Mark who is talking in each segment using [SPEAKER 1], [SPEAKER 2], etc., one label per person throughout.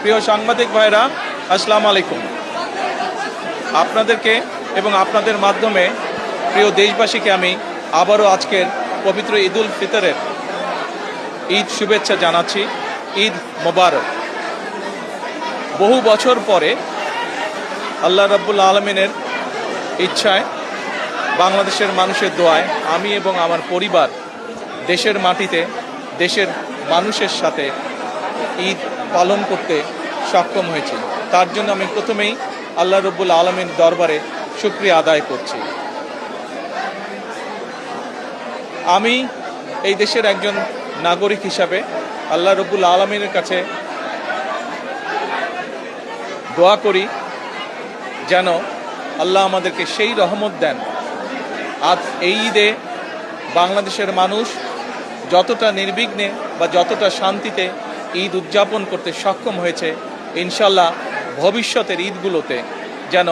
[SPEAKER 1] প্রিয় সাংবাদিক ভাইরা, আসসালামু আলাইকুম। আপনাদেরকে এবং আপনাদের মাধ্যমে প্রিয় দেশবাসীকে আমি আবারও আজকের পবিত্র ঈদুল ফিতরের ঈদ শুভেচ্ছা জানাচ্ছি। ঈদ মোবারক। বহু বছর পরে আল্লাহ রাব্বুল আলামিনের ইচ্ছায়, বাংলাদেশের মানুষের দোয়ায় আমি এবং আমার পরিবার দেশের মাটিতে দেশের মানুষের সাথে ঈদ পালন করতে সক্ষম হয়েছি। তার জন্য আমি প্রথমেই আল্লাহ রাব্বুল আলামিনের দরবারে শুকরিয়া আদায় করছি। আমি এই দেশের একজন নাগরিক হিসাবে আল্লাহ রাব্বুল আলামিনের কাছে দোয়া করি যেন আল্লাহ আমাদেরকে সেই রহমত দেন। আজ এই ঈদে বাংলাদেশের মানুষ যতটা নির্বিঘ্নে বা যতটা শান্তিতে ঈদ উদযাপন করতে সক্ষম হয়েছে, ইনশাল্লাহ ভবিষ্যতের ঈদগুলোতে যেন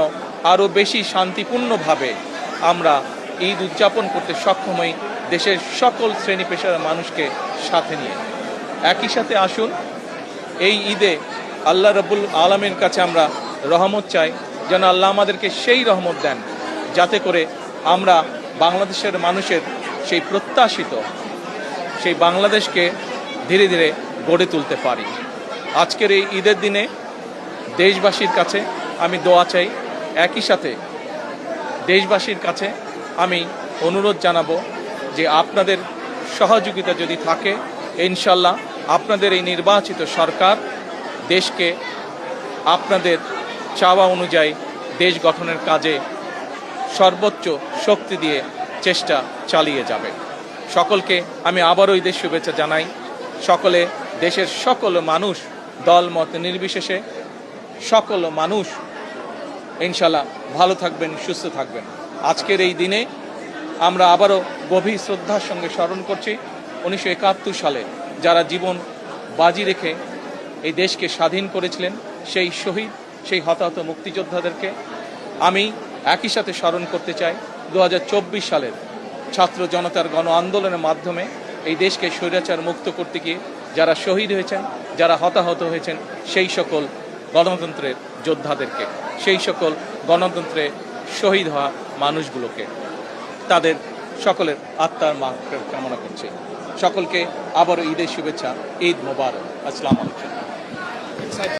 [SPEAKER 1] আরও বেশি শান্তিপূর্ণভাবে আমরা ঈদ উদযাপন করতে সক্ষম হই, দেশের সকল শ্রেণী পেশার মানুষকে সাথে নিয়ে। একই সাথে আসুন এই ঈদে আল্লাহ রাব্বুল আলামিনের কাছে আমরা রহমত চাই, যেন আল্লাহ আমাদেরকে সেই রহমত দেন যাতে করে আমরা বাংলাদেশের মানুষের সেই প্রত্যাশিত সেই বাংলাদেশকে ধীরে ধীরে গড়ে তুলতে পারি। আজকের এই ঈদের দিনে দেশবাসীর কাছে আমি দোয়া চাই। একই সাথে দেশবাসীর কাছে আমি অনুরোধ জানাবো যে আপনাদের সহযোগিতা যদি থাকে, ইনশাল্লাহ আপনাদের এই নির্বাচিত সরকার দেশকে আপনাদের চাওয়া অনুযায়ী দেশ গঠনের কাজে সর্বোচ্চ শক্তি দিয়ে চেষ্টা চালিয়ে যাবে। সকলকে আমি আবারও ঈদের শুভেচ্ছা জানাই। সকলে, দেশের সকল মানুষ, দল মত নির্বিশেষে সকল মানুষ ইনশাল্লাহ ভালো থাকবেন, সুস্থ থাকবেন। আজকের এই দিনে আমরা আবারও গভীর শ্রদ্ধার সঙ্গে স্মরণ করছি 1971 সালে যারা জীবন বাজি রেখে এই দেশকে স্বাধীন করেছিলেন, সেই শহীদ, সেই হতাহত মুক্তিযোদ্ধাদেরকে আমি একই সাথে স্মরণ করতে চাই 2024 সালের ছাত্র জনতার গণ আন্দোলনের মাধ্যমে এই দেশকে স্বৈরাচার মুক্ত করতে গিয়ে যারা শহীদ হয়েছেন, যারা হতাহত হয়েছেন, সেই সকল গণতন্ত্রের যোদ্ধাদেরকে, সেই সকল গণতন্ত্রে শহীদ হওয়া মানুষগুলোকে, তাদের সকলের আত্মার মাগফিরাত কামনা করছি। সকলকে আবারও ঈদের শুভেচ্ছা। ঈদ মোবারক। আসসালামু আলাইকুম।